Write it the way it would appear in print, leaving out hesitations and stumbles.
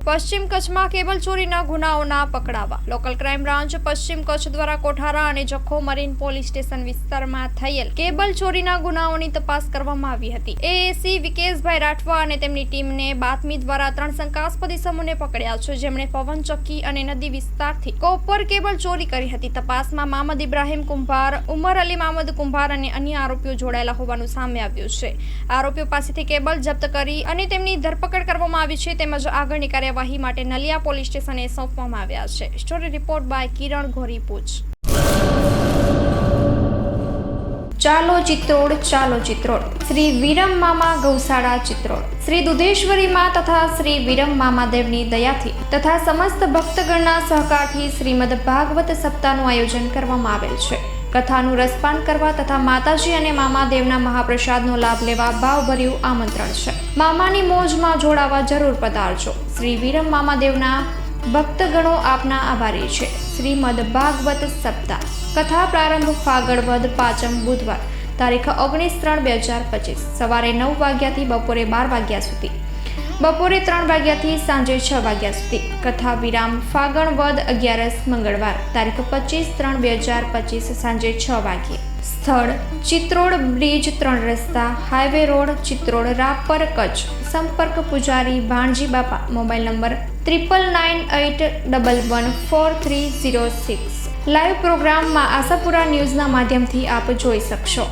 પશ્ચિમ કચ્છમાં કેબલ ચોરીના ગુનાઓના પકડાવા. લોકલ ક્રાઇમ બ્રાન્ચ પશ્ચિમ કચ્છ દ્વારા કોઠારા અને જખો મરીન પોલીસ સ્ટેશન વિસ્તારમાં થયેલ કેબલ ચોરીના ગુનાઓની તપાસ કરવામાં આવી હતી. એએસી વિકેશભાઈ રાઠવા અને તેમની ટીમને બાતમી દ્વારા 3 શંકાસ્પદ ઇસમોને પકડ્યા છે, જેમણે પવન ચક્કી અને નદી વિસ્તારથી કોપર કેબલ ચોરી કરી હતી. તપાસમાં મામદ ઇબ્રાહીમ કુંભાર, ઉમર અલી મામદ કુંભાર અને અન્ય આરોપીઓ જોડાયેલા હોવાનું સામે આવ્યું છે. આરોપીઓ પાસેથી કેબલ જપ્ત કરી અને તેમની ધરપકડ કરવામાં આવી છે, તેમજ આગળની કાર્યવાહી માટે નલિયા પોલીસ સ્ટેશને સોંપવામાં આવ્યા છે. સ્ટોરી રિપોર્ટ બાય કિરણ ગોરીપુચ. ચાલો ચિત્રોડ, ચાલો ચિત્રોડ. શ્રી વિરમ મામા ગૌશાળા ચિત્રોડ. શ્રી દુધેશ્વરી માં તથા શ્રી વિરમ મામાદેવની દયાથી તથા સમસ્ત ભક્તગણના સહકારથી શ્રીમદ ભાગવત સપ્તાહનું આયોજન કરવામાં આવેલ છે. કથાનું રસપાન કરવા તથા માતાજી અને મામાદેવના મહાપ્રસાદનો લાભ લેવા ભાવભર્યું આમંત્રણ છે. મામાની મોજમાં જોડાવા જરૂર પધારજો. શ્રી વિરમ મામાદેવના ભક્તગણો આપના આભારી છે. શ્રીમદ ભાગવત સપ્તાહ. કથા પ્રારંભ ફાગણ વદ 5મ બુધવાર તારીખ 19/3/2025 સવારે 9 વાગ્યાથી બપોરે 12 વાગ્યા સુધી, બપોરે 3 વાગ્યાથી સાંજે 6 વાગ્યા સુધી. કથા વિરામ ફાગણ વદ 11 મંગળવાર તારીખ 25/3/2025 સાંજે 6 વાગ્યે. સ્થળ ચિત્રોડ બ્રિજ 3 રસ્તા, હાઈવે રોડ, ચિત્રોડ, રાપર, કચ્છ. સંપર્ક પૂજારી ભાણજી બાપા. Mobile number 9988114306. લાઈવ પ્રોગ્રામમાં આશાપુરા ન્યૂઝના માધ્યમથી આપ જોઈ શકશો.